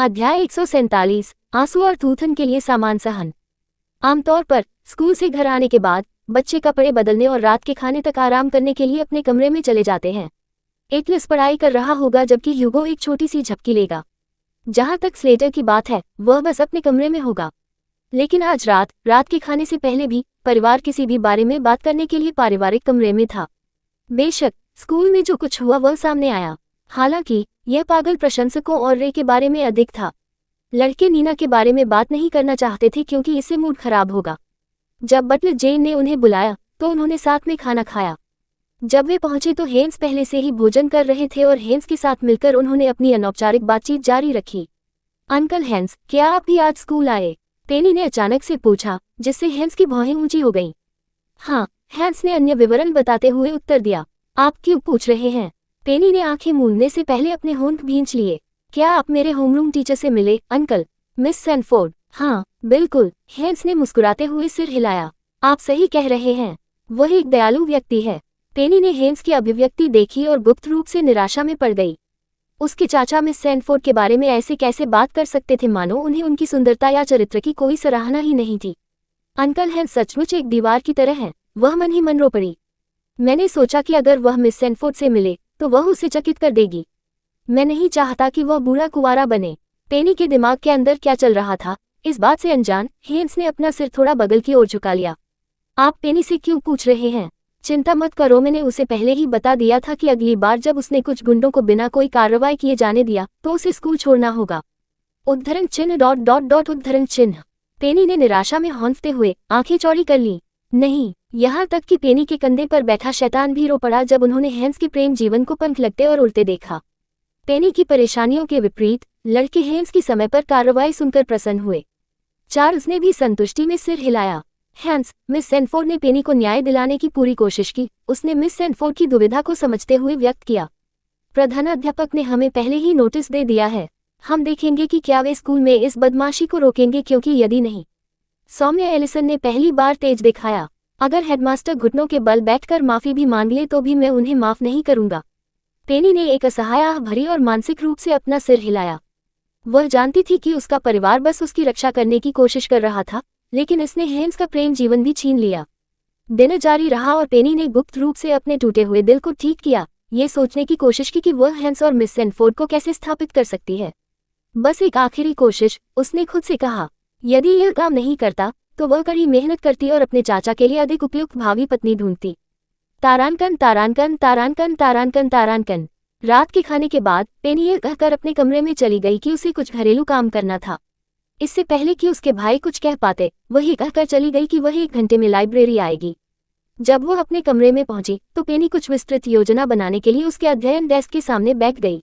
अध्याय 147 आंसू और थूथन के लिए सामान सहन। आमतौर पर स्कूल से घर आने के बाद बच्चे कपड़े बदलने और रात के खाने तक आराम करने के लिए अपने कमरे में चले जाते हैं। एटलस पढ़ाई कर रहा होगा जबकि ह्यूगो एक छोटी सी झपकी लेगा। जहां तक स्लेटर की बात है वह बस अपने कमरे में होगा। लेकिन आज रात के खाने से पहले भी परिवार किसी भी बारे में बात करने के लिए पारिवारिक कमरे में था। बेशक स्कूल में जो कुछ हुआ वह सामने आया, हालांकि यह पागल प्रशंसकों और रे के बारे में अधिक था। लड़के नीना के बारे में बात नहीं करना चाहते थे क्योंकि इससे मूड खराब होगा। जब बटलर जेन ने उन्हें बुलाया तो उन्होंने साथ में खाना खाया। जब वे पहुंचे तो हेन्स पहले से ही भोजन कर रहे थे और हेन्स के साथ मिलकर उन्होंने अपनी अनौपचारिक बातचीत जारी रखी। अंकल हेन्स, क्या आप भी आज स्कूल आए? पेनी ने अचानक से पूछा, जिससे हेन्स की भौहें ऊंची हो गईं। हाँ, हेन्स ने अन्य विवरण बताते हुए उत्तर दिया। आप क्यों पूछ रहे हैं? पेनी ने आंखें मूंदने से पहले अपने होंठ भींच लिए। क्या आप मेरे होमरूम टीचर से मिले, अंकल? Miss Sanford? हाँ बिल्कुल, हेन्स ने मुस्कुराते हुए सिर हिलाया। आप सही कह रहे हैं, वह एक दयालु व्यक्ति है। पेनी ने हेन्स की अभिव्यक्ति देखी और गुप्त रूप से निराशा में पड़ गई। उसके चाचा मिस सैनफोर्ड के बारे में ऐसे कैसे बात कर सकते थे मानो उन्हें उनकी सुंदरता या चरित्र की कोई सराहना ही नहीं थी। अंकल हेन्स सचमुच एक दीवार की तरह हैं, वह मन ही मन रो पड़ी। मैंने सोचा कि अगर वह मिस सैनफोर्ड से मिले तो वह उसे चकित कर देगी। मैं नहीं चाहता कि वह बूढ़ा कुंवारा बने। पेनी के दिमाग के अंदर क्या चल रहा था इस बात से अनजान हेन्स ने अपना सिर थोड़ा बगल की ओर झुका लिया। आप पेनी से क्यों पूछ रहे हैं? चिंता मत करो, मैंने उसे पहले ही बता दिया था कि अगली बार जब उसने कुछ गुंडों को बिना कोई कार्रवाई किए जाने दिया तो उसे स्कूल छोड़ना होगा। उद्धरण चिन्ह ... उद्धरण चिन्ह। पेनी ने निराशा में हौंफते हुए आंखें चौड़ी कर ली। नहीं, यहाँ तक कि पेनी के कंधे पर बैठा शैतान भी रो पड़ा जब उन्होंने हेन्स के प्रेम जीवन को पंख लगते और उल्टे देखा। पेनी की परेशानियों के विपरीत लड़के हेन्स की समय पर कार्रवाई सुनकर प्रसन्न हुए। चार्ल्स ने भी संतुष्टि में सिर हिलाया। हेन्स, मिस सैनफोर्ड ने पेनी को न्याय दिलाने की पूरी कोशिश की, उसने मिस सैनफोर्ड की दुविधा को समझते हुए व्यक्त किया। प्रधानाध्यापक ने हमें पहले ही नोटिस दे दिया है। हम देखेंगे कि क्या वे स्कूल में इस बदमाशी को रोकेंगे, क्योंकि यदि नहीं। सौम्या एलिसन ने पहली बार तेज दिखाया। अगर हेडमास्टर घुटनों के बल बैठकर माफी भी मांग ले तो भी मैं उन्हें माफ नहीं करूंगा। पेनी ने एक असहाय भरी और मानसिक रूप से अपना सिर हिलाया। वह जानती थी कि उसका परिवार बस उसकी रक्षा करने की कोशिश कर रहा था, लेकिन इसने हेन्स का प्रेम जीवन भी छीन लिया। दिन जारी रहा और पेनी ने गुप्त रूप से अपने टूटे हुए दिल को ठीक किया, ये सोचने की कोशिश की कि वह हेन्स और मिस सैनफोर्ड को कैसे स्थापित कर सकती है। बस एक आखिरी कोशिश, उसने खुद से कहा। यदि यह काम नहीं करता तो वह कड़ी मेहनत करती और अपने चाचा के लिए अधिक उपयुक्त भावी पत्नी ढूंढती। तारांकन तारांकन तारांकन तारांकन तारांकन। रात के खाने के बाद पेनी यह कहकर अपने कमरे में चली गई कि उसे कुछ घरेलू काम करना था। इससे पहले कि उसके भाई कुछ कह पाते वही कहकर चली गई कि वह 1 घंटे में लाइब्रेरी आएगी। जब वह अपने कमरे में पहुंची तो पेनी कुछ विस्तृत योजना बनाने के लिए उसके अध्ययन डेस्क के सामने बैठ गई।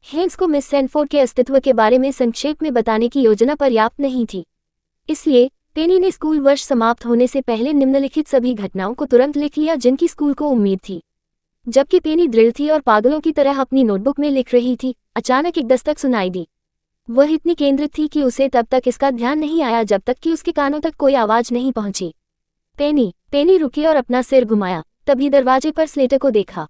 हेन्स को मिस सैनफोर्ड के अस्तित्व के बारे में संक्षेप में बताने की योजना पर्याप्त नहीं थी, इसलिए पेनी ने स्कूल वर्ष समाप्त होने से पहले निम्नलिखित सभी घटनाओं को तुरंत लिख लिया जिनकी स्कूल को उम्मीद थी। जबकि पेनी दृढ़ थी और पागलों की तरह अपनी नोटबुक में लिख रही थी, अचानक एक दस्तक सुनाई दी। वह इतनी केंद्रित थी कि उसे तब तक इसका ध्यान नहीं आया जब तक कि उसके कानों तक कोई आवाज नहीं पहुंची। पेनी रुकी और अपना सिर घुमाया, तभी दरवाजे पर स्लेटर को देखा।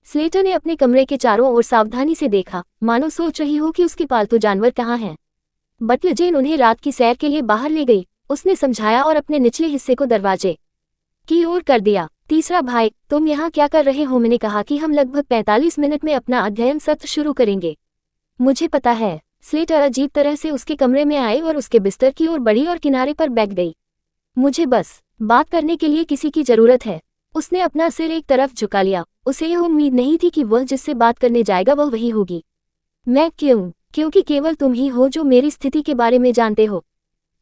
स्लेटर ने अपने कमरे के चारों ओर सावधानी से देखा, मानो सोच रही हो कि उसके पालतू जानवर कहाँ हैं। बटलर जेन उन्हें रात की सैर के लिए बाहर ले गई, उसने समझाया और अपने निचले हिस्से को दरवाजे की ओर कर दिया। तीसरा भाई, तुम यहाँ क्या कर रहे हो? मैंने कहा कि हम लगभग 45 मिनट में अपना अध्ययन सत्र शुरू करेंगे। मुझे पता है। स्लेटर अजीब तरह से उसके कमरे में आए और उसके बिस्तर की ओर बढ़ी और किनारे पर बैठ गई। मुझे बस बात करने के लिए किसी की जरूरत है। उसने अपना सिर एक तरफ झुका लिया, उसे यह उम्मीद नहीं थी कि वह जिससे बात करने जाएगा वह वही होगी। मैं क्यों? क्योंकि केवल तुम ही हो जो मेरी स्थिति के बारे में जानते हो।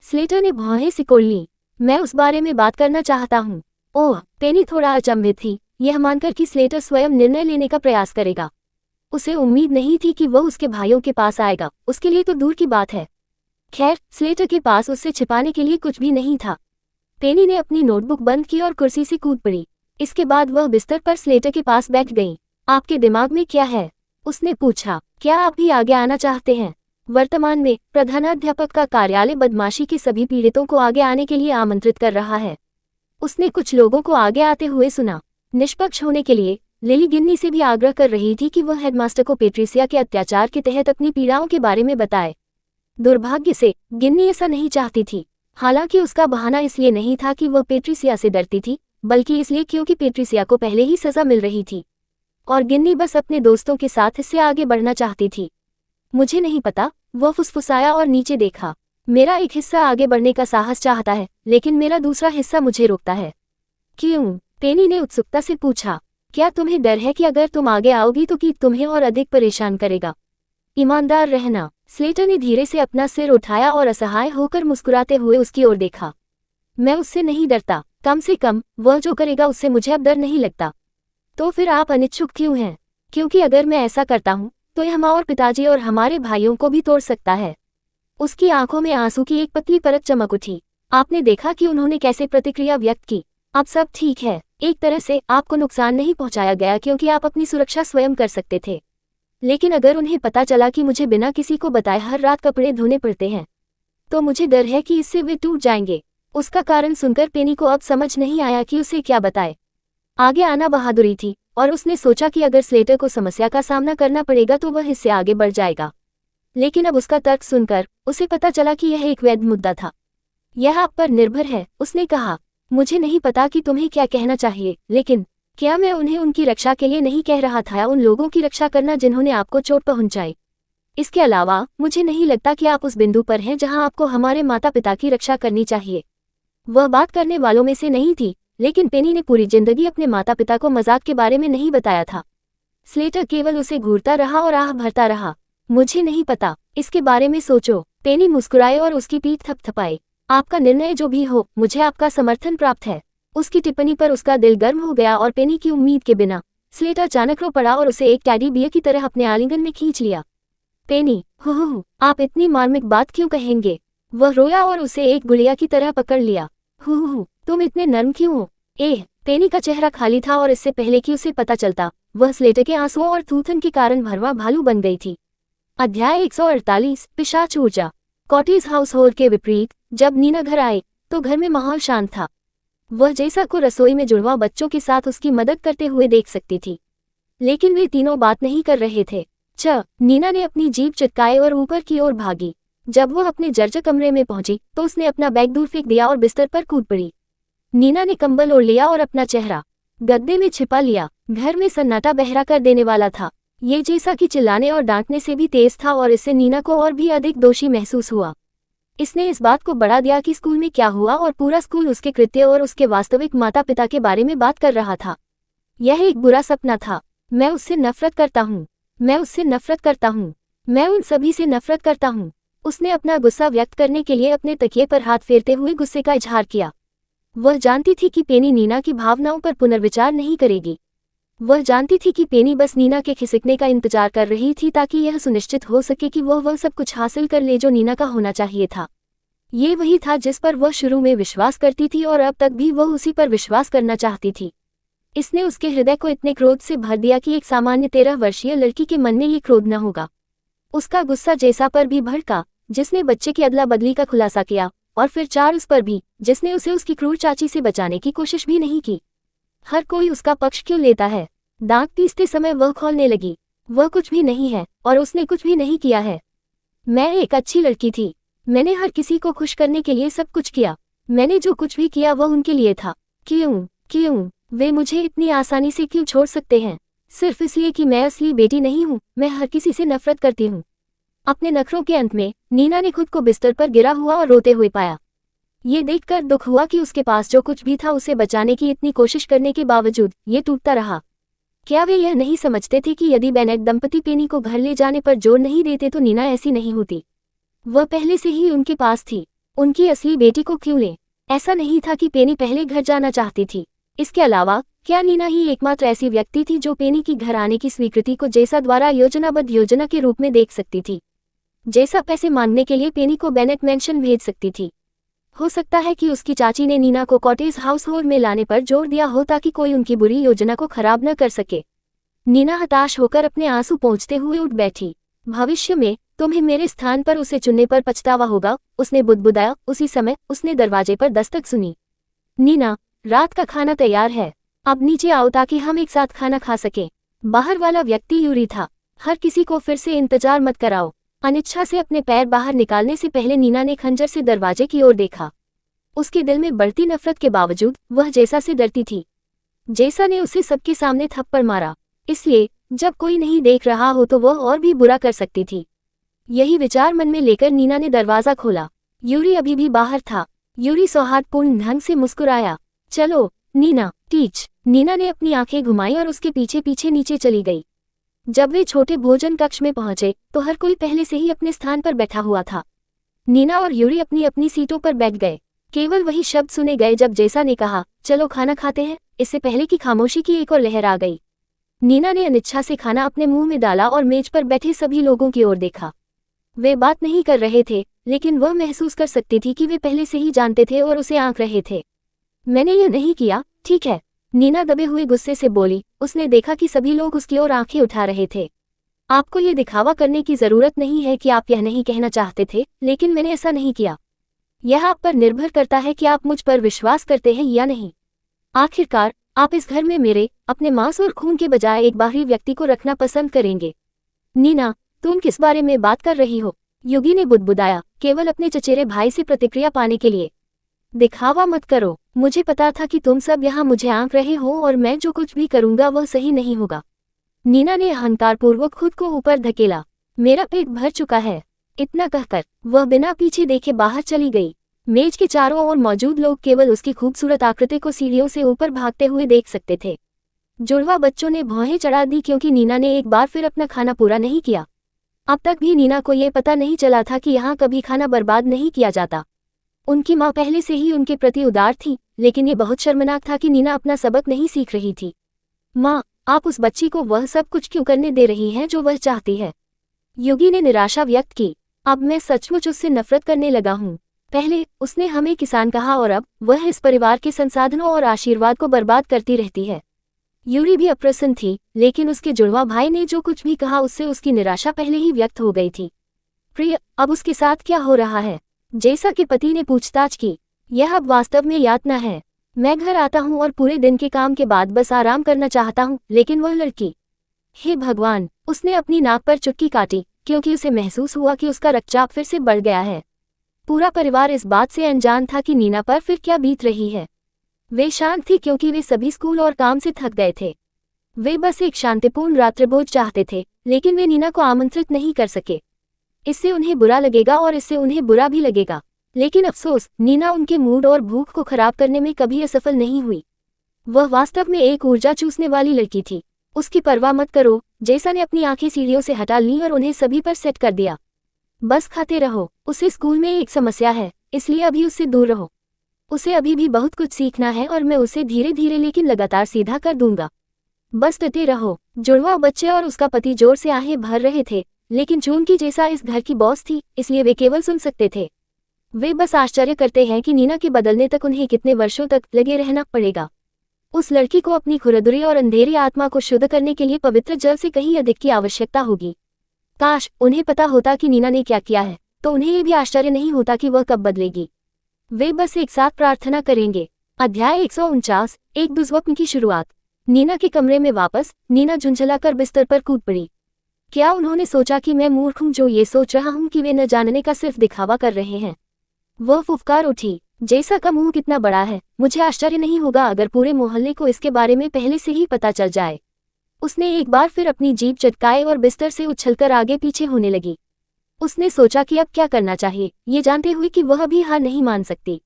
स्लेटर ने भौहें सिकोड़ ली। मैं उस बारे में बात करना चाहता हूँ। ओह, पेनी थोड़ा अचंभित थी, यह मानकर कि स्लेटर स्वयं निर्णय लेने का प्रयास करेगा। उसे उम्मीद नहीं थी कि वह उसके भाइयों के पास आएगा, उसके लिए तो दूर की बात है। खैर, स्लेटर के पास उससे छिपाने के लिए कुछ भी नहीं था। पेनी ने अपनी नोटबुक बंद की और कुर्सी से कूद पड़ी। इसके बाद वह बिस्तर पर स्लेटर के पास बैठ गई। आपके दिमाग में क्या है? उसने पूछा। क्या आप भी आगे आना चाहते हैं? वर्तमान में प्रधानाध्यापक का कार्यालय बदमाशी के सभी पीड़ितों को आगे आने के लिए आमंत्रित कर रहा है। उसने कुछ लोगों को आगे आते हुए सुना। निष्पक्ष होने के लिए लिली गिन्नी से भी आग्रह कर रही थी कि वह हेडमास्टर को पेट्रिसिया के अत्याचार के तहत अपनी पीड़ाओं के बारे में बताए। दुर्भाग्य से गिन्नी ऐसा नहीं चाहती थी। हालांकि उसका बहाना इसलिए नहीं था कि वह पेट्रिसिया से डरती थी, बल्कि इसलिए क्योंकि पेट्रिसिया को पहले ही सजा मिल रही थी और गिन्नी बस अपने दोस्तों के साथ इससे आगे बढ़ना चाहती थी। मुझे नहीं पता, वह फुसफुसाया और नीचे देखा। मेरा एक हिस्सा आगे बढ़ने का साहस चाहता है, लेकिन मेरा दूसरा हिस्सा मुझे रोकता है। क्यों? पेनी ने उत्सुकता से पूछा। क्या तुम्हें डर है कि अगर तुम आगे आओगी तो कीट तुम्हें और अधिक परेशान करेगा? ईमानदार रहना। स्लेटर ने धीरे से अपना सिर उठाया और असहाय होकर मुस्कुराते हुए उसकी ओर देखा। मैं उससे नहीं डरता, कम से कम वह जो करेगा उससे मुझे अब डर नहीं लगता। तो फिर आप अनिच्छुक क्यों हैं? क्योंकि अगर मैं ऐसा करता हूँ तो यह माँ और पिताजी और हमारे भाइयों को भी तोड़ सकता है। उसकी आंखों में आंसू की एक पतली परत चमक उठी। आपने देखा कि उन्होंने कैसे प्रतिक्रिया व्यक्त की। अब सब ठीक है, एक तरह से आपको नुकसान नहीं पहुंचाया गया क्योंकि आप अपनी सुरक्षा स्वयं कर सकते थे। लेकिन अगर उन्हें पता चला कि मुझे बिना किसी को बताए हर रात कपड़े धोने पड़ते हैं, तो मुझे डर है कि इससे वे टूट जाएंगे। उसका कारण सुनकर पेनी को अब समझ नहीं आया कि उसे क्या बताए। आगे आना बहादुरी थी और उसने सोचा कि अगर स्लेटर को समस्या का सामना करना पड़ेगा तो वह इससे आगे बढ़ जाएगा। लेकिन अब उसका तर्क सुनकर उसे पता चला कि यह एक वैध मुद्दा था। यह आप पर निर्भर है, उसने कहा। मुझे नहीं पता कि तुम्हें क्या कहना चाहिए, लेकिन क्या मैं उन्हें उनकी रक्षा के लिए नहीं कह रहा था या उन लोगों की रक्षा करना जिन्होंने आपको चोट पहुंचाई? इसके अलावा मुझे नहीं लगता कि आप उस बिंदु पर हैं जहां आपको हमारे माता पिता की रक्षा करनी चाहिए। वह बात करने वालों में से नहीं थी, लेकिन पेनी ने पूरी जिंदगी अपने माता पिता को मजाक के बारे में नहीं बताया था। स्लेटर केवल उसे घूरता रहा और आह भरता रहा। मुझे नहीं पता, इसके बारे में सोचो। पेनी मुस्कुराए और उसकी पीठ थपथपाई। आपका निर्णय जो भी हो, मुझे आपका समर्थन प्राप्त है। उसकी टिप्पणी पर उसका दिल गर्म हो गया और पेनी की उम्मीद के बिना स्लेटर अचानक रो पड़ा और उसे एक टैडी बियर की तरह अपने आलिंगन में खींच लिया। पेनी, हो, आप इतनी मार्मिक बात क्यों कहेंगे? वह रोया और उसे एक गुड़िया की तरह पकड़ लिया। हु, तुम इतने नर्म क्यों हो? पेनी का चेहरा खाली था और इससे पहले कि उसे पता चलता, वह स्लेटर के आंसुओं और थूथन के कारण भरवा भालू बन गई थी। अध्याय 148, पिशाच ऊर्जा। कॉटेज हाउस होल्ड के विपरीत, जब नीना घर आए तो घर में माहौल शांत था। वह जैसा को रसोई में जुड़वा बच्चों के साथ उसकी मदद करते हुए देख सकती थी, लेकिन वे तीनों बात नहीं कर रहे थे। नीना ने अपनी जीभ चटकाए और ऊपर की ओर भागी। जब वह अपने जर्जर कमरे में पहुंची तो उसने अपना बैग दूर फेंक दिया और बिस्तर पर कूद पड़ी। नीना ने कंबल ओढ़ लिया और अपना चेहरा गद्दे में छिपा लिया। घर में सन्नाटा बहरा कर देने वाला था। ये जैसा कि चिल्लाने और डांटने से भी तेज था और इससे नीना को और भी अधिक दोषी महसूस हुआ। इसने इस बात को बढ़ा दिया कि स्कूल में क्या हुआ और पूरा स्कूल उसके कृत्य और उसके वास्तविक माता पिता के बारे में बात कर रहा था। यह एक बुरा सपना था। मैं उससे नफरत करता हूँ। मैं उससे नफरत करता हूँ। मैं उन सभी से नफरत करता हूँ। उसने अपना गुस्सा व्यक्त करने के लिए अपने तकिए पर हाथ फेरते हुए गुस्से का इजहार किया। वह जानती थी कि पेनी नीना की भावनाओं पर पुनर्विचार नहीं करेगी। वह जानती थी कि पेनी बस नीना के खिसकने का इंतजार कर रही थी ताकि यह सुनिश्चित हो सके कि वह सब कुछ हासिल कर ले जो नीना का होना चाहिए था। ये वही था जिस पर वह शुरू में विश्वास करती थी और अब तक भी वह उसी पर विश्वास करना चाहती थी। इसने उसके हृदय को इतने क्रोध से भर दिया कि एक सामान्य 13 वर्षीय लड़की के मन में ये क्रोध न होगा। उसका गुस्सा जैसा पर भी भड़का, जिसने बच्चे की अदला बदली का खुलासा किया, और फिर चार्ल्स पर भी, जिसने उसे उसकी क्रूर चाची से बचाने की कोशिश भी नहीं की। हर कोई उसका पक्ष क्यों लेता है? दांत पीसते समय वह खौलने लगी। वह कुछ भी नहीं है और उसने कुछ भी नहीं किया है। मैं एक अच्छी लड़की थी। मैंने हर किसी को खुश करने के लिए सब कुछ किया। मैंने जो कुछ भी किया वह उनके लिए था। क्यों वे मुझे इतनी आसानी से क्यों छोड़ सकते हैं? सिर्फ इसलिए कि मैं असली बेटी नहीं हूँ। मैं हर किसी से नफरत करती हूँ। अपने नखरों के अंत में नीना ने खुद को बिस्तर पर गिरा हुआ और रोते हुए पाया। ये देखकर दुख हुआ कि उसके पास जो कुछ भी था उसे बचाने की इतनी कोशिश करने के बावजूद ये टूटता रहा। क्या वे यह नहीं समझते थे कि यदि बेनेट दंपति पेनी को घर ले जाने पर जोर नहीं देते तो नीना ऐसी नहीं होती? वह पहले से ही उनके पास थी। उनकी असली बेटी को क्यों ले? ऐसा नहीं था कि पेनी पहले घर जाना चाहती थी। इसके अलावा क्या नीना ही एकमात्र ऐसी व्यक्ति थी जो पेनी की घर आने की स्वीकृति को जैसा द्वारा योजनाबद्ध योजना के रूप में देख सकती थी, जैसा पैसे मांगने के लिए पेनी को बेनेट मैंशन भेज सकती थी? हो सकता है कि उसकी चाची ने नीना को कॉटेज हाउस होल्ड में लाने पर जोर दिया हो ताकि कोई उनकी बुरी योजना को खराब न कर सके। नीना हताश होकर अपने आंसू पोंछते हुए उठ बैठी। भविष्य में तुम्हें मेरे स्थान पर उसे चुनने पर पछतावा होगा, उसने बुदबुदाया। उसी समय उसने दरवाजे पर दस्तक सुनी। नीना, रात का खाना तैयार है, अब नीचे आओ ताकि हम एक साथ खाना खा सकें। बाहर वाला व्यक्ति यूरी था। हर किसी को फिर से इंतजार मत कराओ। अनिच्छा से अपने पैर बाहर निकालने से पहले नीना ने खंजर से दरवाजे की ओर देखा। उसके दिल में बढ़ती नफरत के बावजूद वह जैसा से डरती थी। जैसा ने उसे सबके सामने थप्पड़ मारा, इसलिए जब कोई नहीं देख रहा हो तो वह और भी बुरा कर सकती थी। यही विचार मन में लेकर नीना ने दरवाजा खोला। यूरी अभी भी बाहर था। यूरी सौहार्दपूर्ण ढंग से मुस्कुराया। चलो नीना, टीच। नीना ने अपनी आंखें घुमाई और उसके पीछे पीछे नीचे चली गई। जब वे छोटे भोजन कक्ष में पहुंचे तो हर कोई पहले से ही अपने स्थान पर बैठा हुआ था। नीना और यूरी अपनी अपनी सीटों पर बैठ गए। केवल वही शब्द सुने गए जब जैसा ने कहा, चलो खाना खाते हैं। इससे पहले की खामोशी की एक और लहर आ गई। नीना ने अनिच्छा से खाना अपने मुंह में डाला और मेज पर बैठे सभी लोगों की ओर देखा। वे बात नहीं कर रहे थे, लेकिन वह महसूस कर सकती थी कि वे पहले से ही जानते थे और उसे आंक रहे थे। मैंने यह नहीं किया, ठीक है, नीना दबे हुए गुस्से से बोली। उसने देखा कि सभी लोग उसकी ओर आंखें उठा रहे थे। आपको ये दिखावा करने की जरूरत नहीं है कि आप यह नहीं कहना चाहते थे, लेकिन मैंने ऐसा नहीं किया। यह आप पर निर्भर करता है कि आप मुझ पर विश्वास करते हैं या नहीं। आखिरकार आप इस घर में मेरे अपने मांस और खून के बजाय एक बाहरी व्यक्ति को रखना पसंद करेंगे। नीना, तुम किस बारे में बात कर रही हो? युगी ने बुदबुदाया, केवल अपने चचेरे भाई से प्रतिक्रिया पाने के लिए। दिखावा मत करो। मुझे पता था कि तुम सब यहाँ मुझे आंक रहे हो और मैं जो कुछ भी करूंगा वह सही नहीं होगा। नीना ने अहंकारपूर्वक खुद को ऊपर धकेला। मेरा पेट भर चुका है। इतना कहकर वह बिना पीछे देखे बाहर चली गई। मेज के चारों ओर मौजूद लोग केवल उसकी खूबसूरत आकृति को सीढ़ियों से ऊपर भागते हुए देख सकते थे। जुड़वा बच्चों ने भौहें चढ़ा दी क्योंकि नीना ने एक बार फिर अपना खाना पूरा नहीं किया। अब तक भी नीना को यह पता नहीं चला था कि यहाँ कभी खाना बर्बाद नहीं किया जाता। उनकी माँ पहले से ही उनके प्रति उदार थी, लेकिन ये बहुत शर्मनाक था कि नीना अपना सबक नहीं सीख रही थी। माँ, आप उस बच्ची को वह सब कुछ क्यों करने दे रही हैं जो वह चाहती है? युगी ने निराशा व्यक्त की। अब मैं सचमुच उससे नफरत करने लगा हूँ। पहले उसने हमें किसान कहा और अब वह इस परिवार के संसाधनों और आशीर्वाद को बर्बाद करती रहती है। यूरी भी अप्रसन्न थी, लेकिन उसके जुड़वा भाई ने जो कुछ भी कहा उससे उसकी निराशा पहले ही व्यक्त हो गई थी। प्रिय, अब उसके साथ क्या हो रहा है? जैसा कि पति ने पूछताछ की। यह अब वास्तव में यातना है। मैं घर आता हूँ और पूरे दिन के काम के बाद बस आराम करना चाहता हूँ, लेकिन वह लड़की, हे भगवान! उसने अपनी नाक पर चुटकी काटी क्योंकि उसे महसूस हुआ कि उसका रक्तचाप फिर से बढ़ गया है। पूरा परिवार इस बात से अनजान था कि नीना पर फिर क्या बीत रही है। वे शांत थी क्योंकि वे सभी स्कूल और काम से थक गए थे। वे बस एक शांतिपूर्ण रात्रिभोज चाहते थे, लेकिन वे नीना को आमंत्रित नहीं कर सके। इससे उन्हें बुरा लगेगा और इससे उन्हें बुरा भी लगेगा, लेकिन अफसोस, नीना उनके मूड और भूख को खराब करने में कभी असफल नहीं हुई। वह वास्तव में एक ऊर्जा चूसने वाली लड़की थी। उसकी परवाह मत करो। जैसा ने अपनी आंखें सीढ़ियों से हटा ली और उन्हें सभी पर सेट कर दिया। बस खाते रहो। उसे स्कूल में एक समस्या है, इसलिए अभी उससे दूर रहो। उसे अभी भी बहुत कुछ सीखना है और मैं उसे धीरे धीरे लेकिन लगातार सीधा कर दूंगा। बस डटे रहो। जुड़वा बच्चे और उसका पति जोर से आहें भर रहे थे, लेकिन चूंकि जैसा इस घर की बॉस थी, इसलिए वे केवल सुन सकते थे। वे बस आश्चर्य करते हैं कि नीना के बदलने तक उन्हें कितने वर्षों तक लगे रहना पड़ेगा। उस लड़की को अपनी खुरदुरी और अंधेरी आत्मा को शुद्ध करने के लिए पवित्र जल से कहीं अधिक की आवश्यकता होगी। काश उन्हें पता होता कि नीना ने क्या किया है, तो उन्हें ये भी आश्चर्य नहीं होता कि वह कब बदलेगी। वे बस एक साथ प्रार्थना करेंगे। अध्याय 149, एक दुस्वप्न की शुरुआत। नीना के कमरे में वापस, नीना झुंझलाकर बिस्तर पर कूद पड़ी। क्या उन्होंने सोचा कि मैं मूर्ख हूँ जो ये सोच रहा हूँ कि वे न जानने का सिर्फ दिखावा कर रहे हैं? वह फुफकार उठी। जैसा का मुंह कितना बड़ा है, मुझे आश्चर्य नहीं होगा अगर पूरे मोहल्ले को इसके बारे में पहले से ही पता चल जाए। उसने एक बार फिर अपनी जीभ चटकाए और बिस्तर से उछलकर आगे पीछे होने लगी। उसने सोचा कि अब क्या करना चाहिए, ये जानते हुए कि वह भी हार नहीं मान सकती।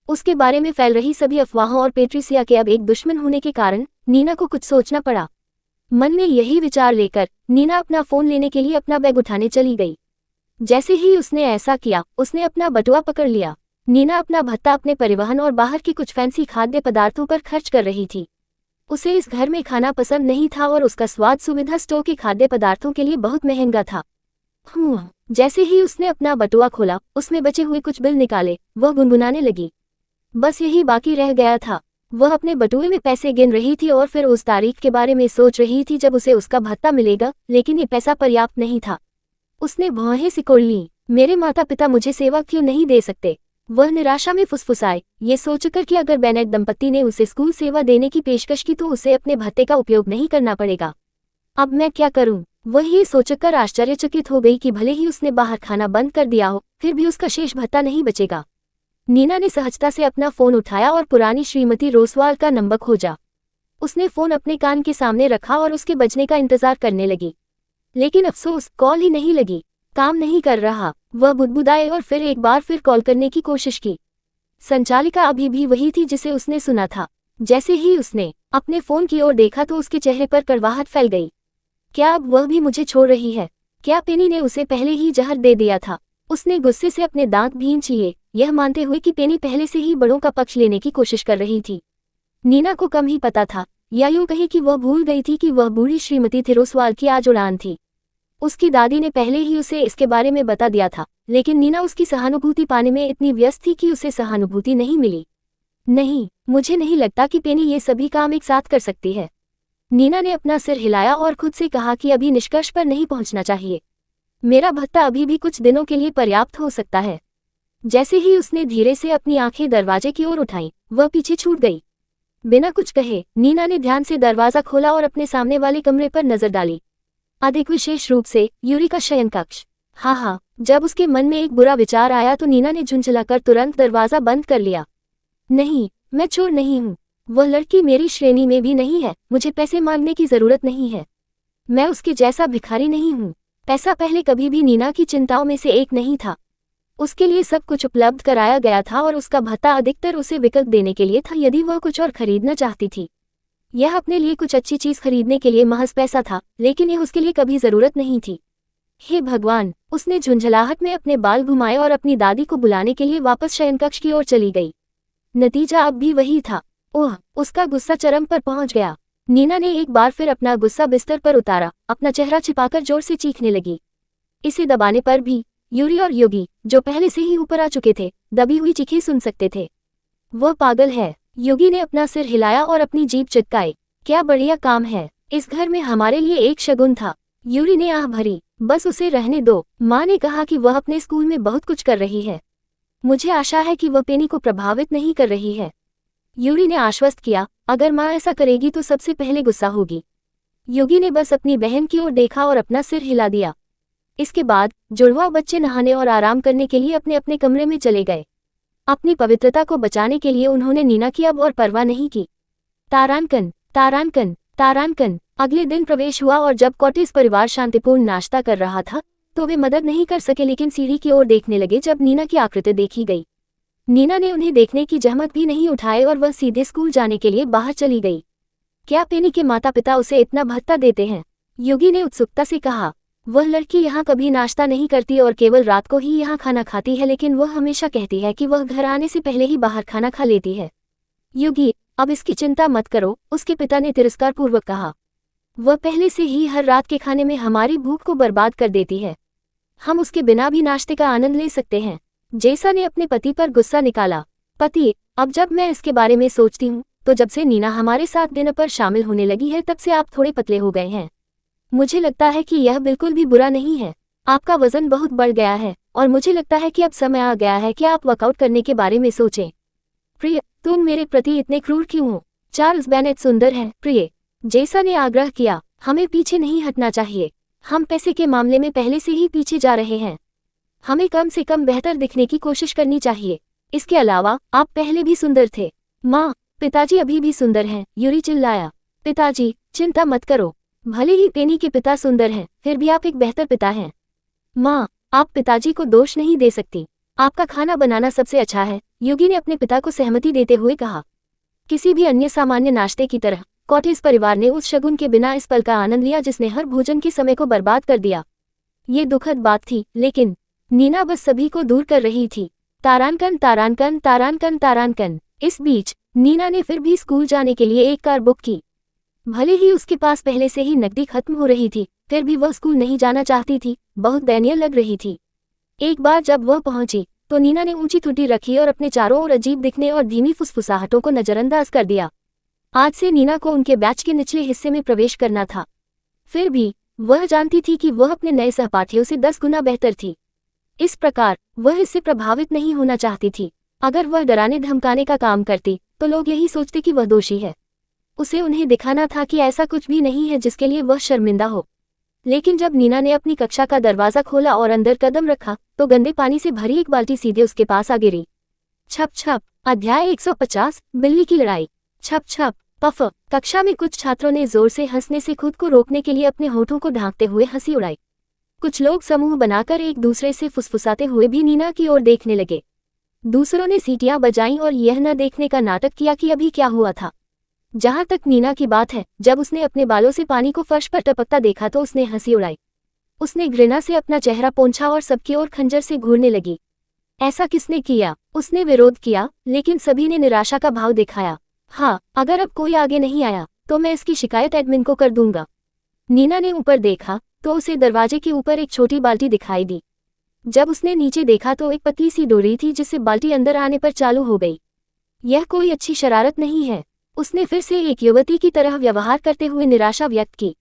उसके बारे में फैल रही सभी अफवाहों और पेट्रिसिया के अब एक दुश्मन होने के कारण नीना को कुछ सोचना पड़ा। मन में यही विचार लेकर नीना अपना फोन लेने के लिए अपना बैग उठाने चली गई। जैसे ही उसने ऐसा किया, उसने अपना बटुआ पकड़ लिया। नीना अपना भत्ता अपने परिवहन और बाहर की कुछ फैंसी खाद्य पदार्थों पर खर्च कर रही थी। उसे इस घर में खाना पसंद नहीं था और उसका स्वाद सुविधा स्टोर के खाद्य पदार्थों के लिए बहुत महंगा था। जैसे ही उसने अपना बटुआ खोला, उसमें बचे हुए कुछ बिल निकाले, वह गुनगुनाने लगी। बस यही बाकी रह गया था। वह अपने बटुए में पैसे गिन रही थी और फिर उस तारीख के बारे में सोच रही थी जब उसे उसका भत्ता मिलेगा, लेकिन ये पैसा पर्याप्त नहीं था। उसने भौहें सिकोड़ लीं। मेरे माता पिता मुझे सेवा क्यों नहीं दे सकते? वह निराशा में फुसफुसाए, ये सोचकर कि अगर बेनेट दंपत्ति ने उसे स्कूल सेवा देने की पेशकश की तो उसे अपने भत्ते का उपयोग नहीं करना पड़ेगा। अब मैं क्या करूं? वह ये सोचकर आश्चर्यचकित हो गई कि भले ही उसने बाहर खाना बंद कर दिया हो, फिर भी उसका शेष भत्ता नहीं बचेगा। नीना ने सहजता से अपना फोन उठाया और पुरानी श्रीमती रोसवाल का नंबर खोजा। उसने फोन अपने कान के सामने रखा और उसके बजने का इंतजार करने लगी, लेकिन अफसोस कॉल ही नहीं लगी। काम नहीं कर रहा। वह बुदबुदाए और फिर एक बार फिर कॉल करने की कोशिश की। संचालिका अभी भी वही थी जिसे उसने सुना था। जैसे ही उसने अपने फोन की ओर देखा तो उसके चेहरे पर कड़वाहट फैल गई। क्या अब वह भी मुझे छोड़ रही है? क्या पेनी ने उसे पहले ही जहर दे दिया था? उसने गुस्से से अपने दांत भींच लिए, यह मानते हुए कि पेनी पहले से ही बड़ों का पक्ष लेने की कोशिश कर रही थी। नीना को कम ही पता था, या यूं कहे कि वह भूल गई थी कि वह बूढ़ी श्रीमती थिरोसवाल की आज उड़ान थी। उसकी दादी ने पहले ही उसे इसके बारे में बता दिया था, लेकिन नीना उसकी सहानुभूति पाने में इतनी व्यस्त थी कि उसे सहानुभूति नहीं मिली। नहीं, मुझे नहीं लगता कि पेनी ये सभी काम एक साथ कर सकती है। नीना ने अपना सिर हिलाया और खुद से कहा कि अभी निष्कर्ष पर नहीं पहुंचना चाहिए। मेरा भत्ता अभी भी कुछ दिनों के लिए पर्याप्त हो सकता है। जैसे ही उसने धीरे से अपनी आंखें दरवाजे की ओर उठाईं, वह पीछे छूट गई। बिना कुछ कहे नीना ने ध्यान से दरवाजा खोला और अपने सामने वाले कमरे पर नजर डाली। अधिक विशेष रूप से यूरी का शयन कक्ष। हाँ, जब उसके मन में एक बुरा विचार आया तो नीना ने झुंझलाकर तुरंत दरवाजा बंद कर लिया। नहीं, मैं चोर नहीं हूँ। वह लड़की मेरी श्रेणी में भी नहीं है। मुझे पैसे मांगने की जरूरत नहीं है। मैं उसके जैसा भिखारी नहीं हूँ। पैसा पहले कभी भी नीना की चिंताओं में से एक नहीं था। उसके लिए सब कुछ उपलब्ध कराया गया था और उसका भत्ता अधिकतर उसे विकल्प देने के लिए था यदि वह कुछ और खरीदना चाहती थी। यह अपने लिए कुछ अच्छी चीज खरीदने के लिए महज पैसा था, लेकिन यह उसके लिए कभी जरूरत नहीं थी। हे भगवान! उसने झुंझलाहट में अपने बाल घुमाए और अपनी दादी को बुलाने के लिए वापस शयनकक्ष की ओर चली गई। नतीजा अब भी वही था। ओह! उसका गुस्सा चरम पर पहुंच गया। नीना ने एक बार फिर अपना गुस्सा बिस्तर पर उतारा, अपना चेहरा छिपाकर जोर से चीखने लगी। इसे दबाने पर भी यूरी और योगी, जो पहले से ही ऊपर आ चुके थे, दबी हुई चीखें सुन सकते थे। वह पागल है। योगी ने अपना सिर हिलाया और अपनी जीभ चिटकाई। क्या बढ़िया काम है। इस घर में हमारे लिए एक शगुन था। यूरी ने आह भरी। बस उसे रहने दो। माँ ने कहा कि वह अपने स्कूल में बहुत कुछ कर रही है। मुझे आशा है कि वह पेनी को प्रभावित नहीं कर रही है। यूरी ने आश्वस्त किया, अगर माँ ऐसा करेगी तो सबसे पहले गुस्सा होगी। योगी ने बस अपनी बहन की ओर देखा और अपना सिर हिला दिया। इसके बाद जुड़वा बच्चे नहाने और आराम करने के लिए अपने अपने कमरे में चले गए। अपनी पवित्रता को बचाने के लिए उन्होंने नीना की अब और परवाह नहीं की। तारांकन, तारांकन, तारांकन। अगले दिन प्रवेश हुआ और जब कॉटेज परिवार शांतिपूर्ण नाश्ता कर रहा था तो वे मदद नहीं कर सके, लेकिन सीढ़ी की ओर देखने लगे जब नीना की आकृति देखी गई। नीना ने उन्हें देखने की जहमत भी नहीं उठाई और वह सीधे स्कूल जाने के लिए बाहर चली गई। क्या पेनी के माता पिता उसे इतना भत्ता देते हैं? योगी ने उत्सुकता से कहा। वह लड़की यहाँ कभी नाश्ता नहीं करती और केवल रात को ही यहाँ खाना खाती है, लेकिन वह हमेशा कहती है कि वह घर आने से पहले ही बाहर खाना खा लेती है। योगी, अब इसकी चिंता मत करो, उसके पिता ने तिरस्कारपूर्वक कहा। वह पहले से ही हर रात के खाने में हमारी भूख को बर्बाद कर देती है। हम उसके बिना भी नाश्ते का आनंद ले सकते हैं। जेसा ने अपने पति पर गुस्सा निकाला। पति, अब जब मैं इसके बारे में सोचती हूँ तो जब से नीना हमारे साथ डिनर पर शामिल होने लगी है तब से आप थोड़े पतले हो गए हैं। मुझे लगता है कि यह बिल्कुल भी बुरा नहीं है। आपका वजन बहुत बढ़ गया है और मुझे लगता है कि अब समय आ गया है कि आप वर्कआउट करने के बारे में सोचें। प्रिय, तुम मेरे प्रति इतने क्रूर क्यों हो? चार्ल्स बेनेट सुंदर है। प्रिय, जेसा ने आग्रह किया, हमें पीछे नहीं हटना चाहिए। हम पैसे के मामले में पहले से ही पीछे जा रहे हैं। हमें कम से कम बेहतर दिखने की कोशिश करनी चाहिए। इसके अलावा आप पहले भी सुंदर थे। माँ, पिताजी अभी भी सुंदर हैं, यूरी चिल्लाया। पिताजी, चिंता मत करो। भले ही पेनी के पिता सुंदर हैं, फिर भी आप एक बेहतर पिता हैं। माँ, आप पिताजी को दोष नहीं दे सकती। आपका खाना बनाना सबसे अच्छा है, योगी ने अपने पिता को सहमति देते हुए कहा। किसी भी अन्य सामान्य नाश्ते की तरह कॉटेज परिवार ने उस शगुन के बिना इस पल का आनंद लिया जिसने हर भोजन के समय को बर्बाद कर दिया। ये दुखद बात थी, लेकिन नीना बस सभी को दूर कर रही थी। तारांकन, तारांकन, तारांकन, तारांकन। इस बीच नीना ने फिर भी स्कूल जाने के लिए एक कार बुक की। भले ही उसके पास पहले से ही नकदी खत्म हो रही थी, फिर भी वह स्कूल नहीं जाना चाहती थी। बहुत दयनीय लग रही थी। एक बार जब वह पहुंची तो नीना ने ऊंची ठुड्डी रखी और अपने चारों ओर अजीब दिखने और धीमी फुसफुसाहटों को नजरअंदाज कर दिया। आज से नीना को उनके बैच के निचले हिस्से में प्रवेश करना था। फिर भी वह जानती थी कि वह अपने नए सहपाठियों से 10 गुना बेहतर थी। इस प्रकार वह इससे प्रभावित नहीं होना चाहती थी। अगर वह डराने धमकाने का काम करती तो लोग यही सोचते कि वह दोषी है। उसे उन्हें दिखाना था कि ऐसा कुछ भी नहीं है जिसके लिए वह शर्मिंदा हो। लेकिन जब नीना ने अपनी कक्षा का दरवाजा खोला और अंदर कदम रखा तो गंदे पानी से भरी एक बाल्टी सीधे उसके पास आ गिरी। छप छप। अध्याय 150 बिल्ली की लड़ाई। छप छप पफ। कक्षा में कुछ छात्रों ने जोर से हंसने से खुद को रोकने के लिए अपने होठों को ढांकते हुए हंसी उड़ाई। कुछ लोग समूह बनाकर एक दूसरे से फुसफुसाते हुए भी नीना की ओर देखने लगे। दूसरों ने सीटियां बजाईं और यह न देखने का नाटक किया कि अभी क्या हुआ था। जहां तक नीना की बात है, जब उसने अपने बालों से पानी को फर्श पर टपकता देखा तो उसने हंसी उड़ाई। उसने घृणा से अपना चेहरा पोंछा और सबकी ओर खंजर से घूरने लगी। ऐसा किसने किया? उसने विरोध किया, लेकिन सभी ने निराशा का भाव दिखाया। हाँ, अगर अब कोई आगे नहीं आया तो मैं इसकी शिकायत एडमिन को कर दूंगा। नीना ने ऊपर देखा तो उसे दरवाजे के ऊपर एक छोटी बाल्टी दिखाई दी। जब उसने नीचे देखा तो एक पतली सी डोरी थी जिससे बाल्टी अंदर आने पर चालू हो गई। यह कोई अच्छी शरारत नहीं है। उसने फिर से एक युवती की तरह व्यवहार करते हुए निराशा व्यक्त की।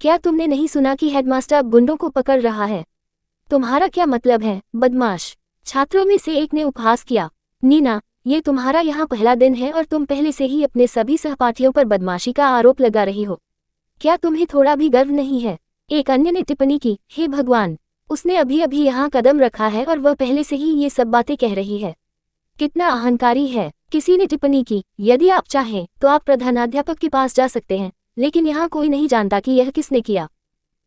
क्या तुमने नहीं सुना कि हेडमास्टर अब गुंडों को पकड़ रहा है? तुम्हारा क्या मतलब है, बदमाश? छात्रों में से एक ने उपहास किया। नीना, ये तुम्हारा यहाँ पहला दिन है और तुम पहले से ही अपने सभी सहपाठियों पर बदमाशी का आरोप लगा रही हो। क्या तुम्हें थोड़ा भी गर्व नहीं है? एक अन्य ने टिप्पणी की। हे भगवान, उसने अभी अभी यहाँ कदम रखा है और वह पहले से ही ये सब बातें कह रही है। कितना अहंकारी है। किसी ने टिप्पणी की। यदि आप चाहें तो आप प्रधानाध्यापक के पास जा सकते हैं, लेकिन यहाँ कोई नहीं जानता कि यह किसने किया।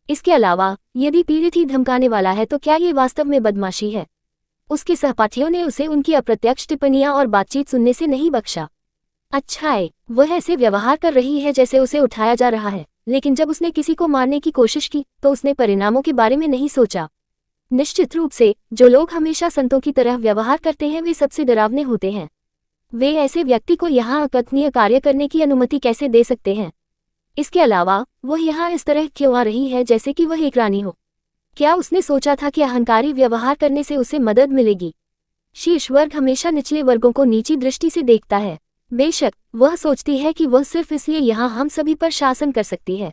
इसके अलावा यदि पीड़ित ही धमकाने वाला है तो क्या ये वास्तव में बदमाशी है? उसके सहपाठियों ने उसे उनकी अप्रत्यक्ष टिप्पणियां और बातचीत सुनने से नहीं बख्शा। अच्छा है, वह ऐसे व्यवहार कर रही है जैसे उसे उठाया जा रहा है, लेकिन जब उसने किसी को मारने की कोशिश की तो उसने परिणामों के बारे में नहीं सोचा। निश्चित रूप से जो लोग हमेशा संतों की तरह व्यवहार करते हैं वे सबसे डरावने होते हैं। वे ऐसे व्यक्ति को यहाँ अकथनीय कार्य करने की अनुमति कैसे दे सकते हैं? इसके अलावा वह यहाँ इस तरह क्यों आ रही है जैसे कि वह एक रानी हो? क्या उसने सोचा था कि अहंकारी व्यवहार करने से उसे मदद मिलेगी? शीर्ष वर्ग हमेशा निचले वर्गों को नीची दृष्टि से देखता है। बेशक वह सोचती है कि वह सिर्फ इसलिए यहाँ हम सभी पर शासन कर सकती है।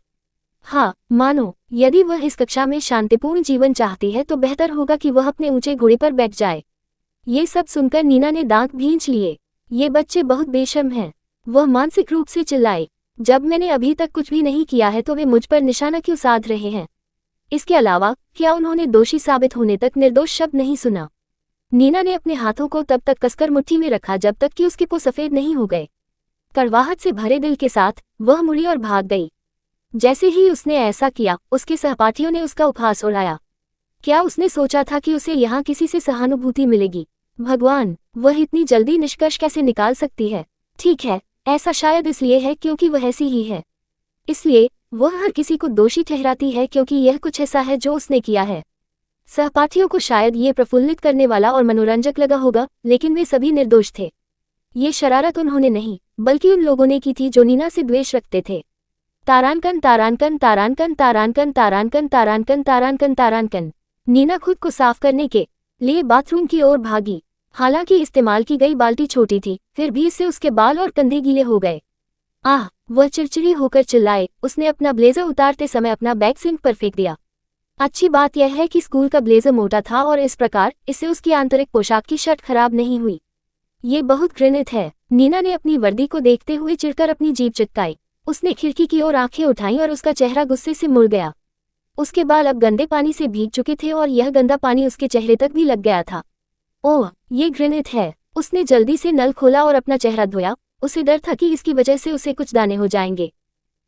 हाँ, मानो यदि वह इस कक्षा में शांतिपूर्ण जीवन चाहती है तो बेहतर होगा कि वह अपने ऊंचे घोड़े पर बैठ जाए। ये सब सुनकर नीना ने दांत भींच लिए। ये बच्चे बहुत बेशर्म हैं। वह मानसिक रूप से चिल्लाई। जब मैंने अभी तक कुछ भी नहीं किया है तो वे मुझ पर निशाना क्यों साध रहे हैं? इसके अलावा क्या उन्होंने दोषी साबित होने तक निर्दोष शब्द नहीं सुना? नीना ने अपने हाथों को तब तक कसकर मुट्ठी में रखा जब तक कि उसके पुंह सफेद नहीं हो गए। कड़वाहट से भरे दिल के साथ वह मुड़ी और भाग गई। जैसे ही उसने ऐसा किया, उसके सहपाठियों ने उसका उपहास उड़ाया। क्या उसने सोचा था कि उसे यहाँ किसी से सहानुभूति मिलेगी? भगवान, वह इतनी जल्दी निष्कर्ष कैसे निकाल सकती है? ठीक है, ऐसा शायद इसलिए है क्योंकि वह ऐसी ही है। इसलिए वह हर किसी को दोषी ठहराती है क्योंकि यह कुछ ऐसा है जो उसने किया है। सहपाठियों को शायद ये प्रफुल्लित करने वाला और मनोरंजक लगा होगा, लेकिन वे सभी निर्दोष थे। ये शरारत उन्होंने नहीं, बल्कि उन लोगों ने की थी जो नीना से द्वेष रखते थे। तारांकन तारांकन तारांकन तारांकन तारांकन तारांकन तारांकन तारांकन। नीना खुद को साफ करने के लिए बाथरूम की ओर भागी। हालांकि इस्तेमाल की गई बाल्टी छोटी थी, फिर भी इससे उसके बाल और कंधे गीले हो गए। आह, वह चिड़चिड़ी होकर चिल्लाए। उसने अपना ब्लेजर उतारते समय अपना बैग सिंक पर फेंक दिया। अच्छी बात यह है कि स्कूल का ब्लेजर मोटा था और इस प्रकार इससे उसकी आंतरिक पोशाक की शर्ट खराब नहीं हुई। ये बहुत घृणित है। नीना ने अपनी वर्दी को देखते हुए चिढ़कर अपनी जीभ चिटकाई। उसने खिड़की की ओर आंखें उठाईं और उसका चेहरा गुस्से से मुड़ गया। उसके बाल अब गंदे पानी से भीग चुके थे और यह गंदा पानी उसके चेहरे तक भी लग गया था। ओह, ये घृणित है। उसने जल्दी से नल खोला और अपना चेहरा धोया। उसे डर था कि इसकी वजह से उसे कुछ दाने हो जाएंगे।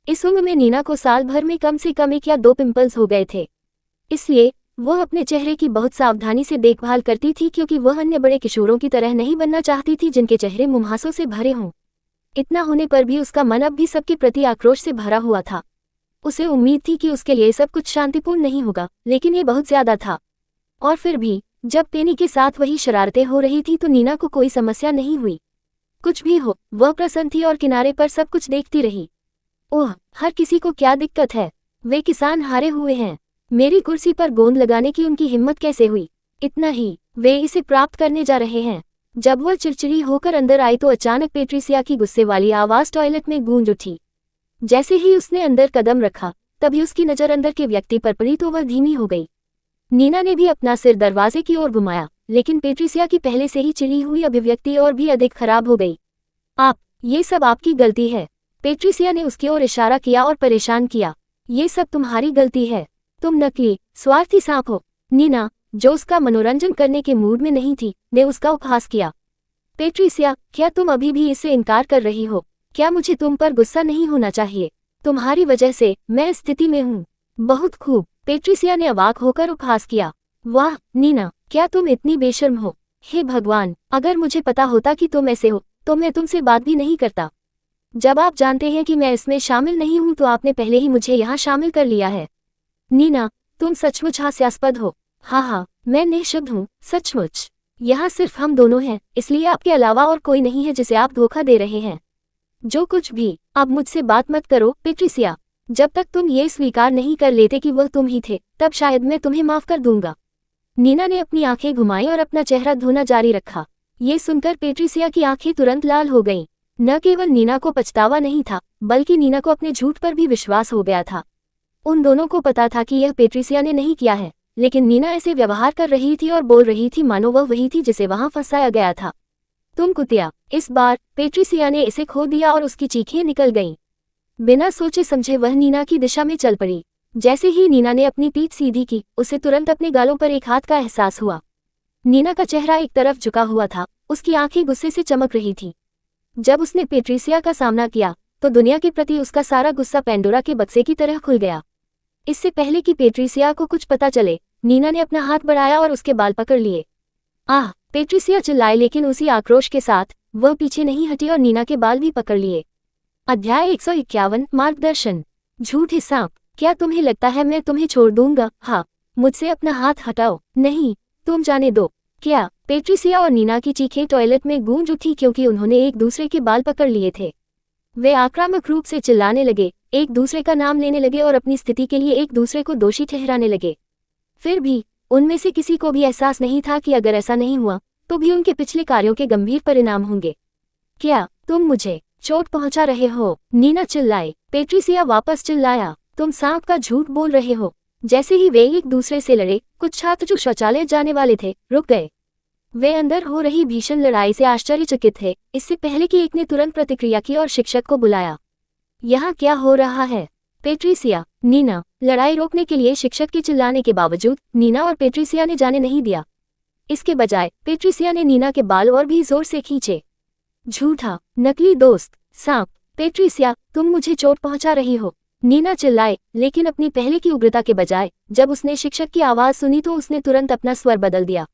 इस उम्र में नीना को साल भर में कम से कम 1 या 2 पिंपल्स हो गए थे। इसलिए वह अपने चेहरे की बहुत सावधानी से देखभाल करती थी क्योंकि वह अन्य बड़े किशोरों की तरह नहीं बनना चाहती थी जिनके चेहरे मुहांसों से भरे हों। इतना होने पर भी उसका मन अब भी सबके प्रति आक्रोश से भरा हुआ था। उसे उम्मीद थी कि उसके लिए सब कुछ शांतिपूर्ण नहीं होगा, लेकिन ये बहुत ज्यादा था। और फिर भी जब पेनी के साथ वही शरारतें हो रही थी तो नीना को कोई समस्या नहीं हुई। कुछ भी हो, वह प्रसन्न थी और किनारे पर सब कुछ देखती रही। ओह, हर किसी को क्या दिक्कत है? वे किसान हारे हुए हैं। मेरी कुर्सी पर गोंद लगाने की उनकी हिम्मत कैसे हुई? इतना ही, वे इसे प्राप्त करने जा रहे हैं। जब वह चिड़चिड़ी होकर अंदर आई तो अचानक पेट्रिसिया की गुस्से वाली आवाज टॉयलेट में गूंज उठी। जैसे ही उसने अंदर कदम रखा, तभी उसकी नजर अंदर के व्यक्ति पर पड़ी तो वह धीमी हो गई। नीना ने भी अपना सिर दरवाजे की ओर घुमाया, लेकिन पेट्रिसिया की पहले से ही चिड़ी हुई अभिव्यक्ति और भी अधिक खराब हो गई। ये सब आपकी गलती है। पेट्रिसिया ने उसकी ओर इशारा किया और परेशान किया। ये सब तुम्हारी गलती है। तुम नकली, स्वार्थी सांप हो। नीना, जो उसका मनोरंजन करने के मूड में नहीं थी, ने उसका उपहास किया। पेट्रिसिया, क्या तुम अभी भी इससे इनकार कर रही हो? क्या मुझे तुम पर गुस्सा नहीं होना चाहिए? तुम्हारी वजह से मैं इस स्थिति में हूँ। बहुत खूब, पेट्रिसिया ने अवाक होकर उपहास किया। वाह नीना, क्या तुम इतनी बेशर्म हो? हे भगवान, अगर मुझे पता होता कि तुम ऐसे हो तो मैं तुमसे बात भी नहीं करता। जब आप जानते हैं कि मैं इसमें शामिल नहीं हूं तो आपने पहले ही मुझे यहाँ शामिल कर लिया है। नीना, तुम सचमुच हास्यास्पद हो। हाँ, मैं निःशब्द हूँ, सचमुच। यहाँ सिर्फ हम दोनों हैं, इसलिए आपके अलावा और कोई नहीं है जिसे आप धोखा दे रहे हैं। जो कुछ भी, अब मुझसे बात मत करो पेट्रिसिया। जब तक तुम ये स्वीकार नहीं कर लेते कि वह तुम ही थे, तब शायद मैं तुम्हें माफ कर दूंगा। नीना ने अपनी आंखें घुमाई और अपना चेहरा धोना जारी रखा। ये सुनकर पेट्रिसिया की आंखें तुरंत लाल हो गईं। न केवल नीना को पछतावा नहीं था, बल्कि नीना को अपने झूठ पर भी विश्वास हो गया था। उन दोनों को पता था कि यह पेट्रिसिया ने नहीं किया है, लेकिन नीना ऐसे व्यवहार कर रही थी और बोल रही थी मानो वह वही थी जिसे वहां फंसाया गया था। तुम कुतिया। इस बार पेट्रिसिया ने इसे खो दिया और उसकी चीखें निकल गईं। बिना सोचे समझे वह नीना की दिशा में चल पड़ी। जैसे ही नीना ने अपनी पीठ सीधी की, उसे तुरंत अपने गालों पर एक हाथ का एहसास हुआ। नीना का चेहरा एक तरफ झुका हुआ था, उसकी आंखें गुस्से से चमक रही थी। जब उसने पेट्रिसिया का सामना किया तो दुनिया के प्रति उसका सारा गुस्सा पेंडोरा के बक्से की तरह खुल गया। इससे पहले कि पेट्रिसिया को कुछ पता चले, नीना ने अपना हाथ बढ़ाया और उसके बाल पकड़ लिए। आह, पेट्रिसिया चिल्लाई, लेकिन उसी आक्रोश के साथ वह पीछे नहीं हटी और नीना के बाल भी पकड़ लिए। अध्याय 151 मार्गदर्शन। झूठे सांप, क्या तुम्हें लगता है मैं तुम्हें छोड़ दूंगा? हाँ, मुझसे अपना हाथ हटाओ। नहीं, तुम जाने दो। क्या? पेट्रिसिया और नीना की चीखें टॉयलेट में गूंज उठी क्योंकि उन्होंने एक दूसरे के बाल पकड़ लिए थे। वे आक्रामक रूप से चिल्लाने लगे, एक दूसरे का नाम लेने लगे और अपनी स्थिति के लिए एक दूसरे को दोषी ठहराने लगे। फिर भी उनमें से किसी को भी एहसास नहीं था कि अगर ऐसा नहीं हुआ तो भी उनके पिछले कार्यों के गंभीर परिणाम होंगे। क्या तुम मुझे चोट पहुंचा रहे हो? नीना चिल्लाई। पेट्रिसिया वापस चिल्लाया, तुम सांप का झूठ बोल रहे हो। जैसे ही वे एक दूसरे से लड़े, कुछ छात्र जो शौचालय जाने वाले थे रुक गए। वे अंदर हो रही भीषण लड़ाई से आश्चर्यचकित थे, इससे पहले कि एक ने तुरंत प्रतिक्रिया की और शिक्षक को बुलाया। यहाँ क्या हो रहा है? पेट्रिसिया, नीना। लड़ाई रोकने के लिए शिक्षक के चिल्लाने के बावजूद नीना और पेट्रिसिया ने जाने नहीं दिया। इसके बजाय पेट्रिसिया ने नीना के बाल और भी जोर से खींचे। झूठा, नकली दोस्त, सांप। पेट्रिसिया, तुम मुझे चोट पहुंचा रही हो। नीना चिल्लाए, लेकिन अपनी पहले की उग्रता के बजाय जब उसने शिक्षक की आवाज सुनी तो उसने तुरंत अपना स्वर बदल दिया।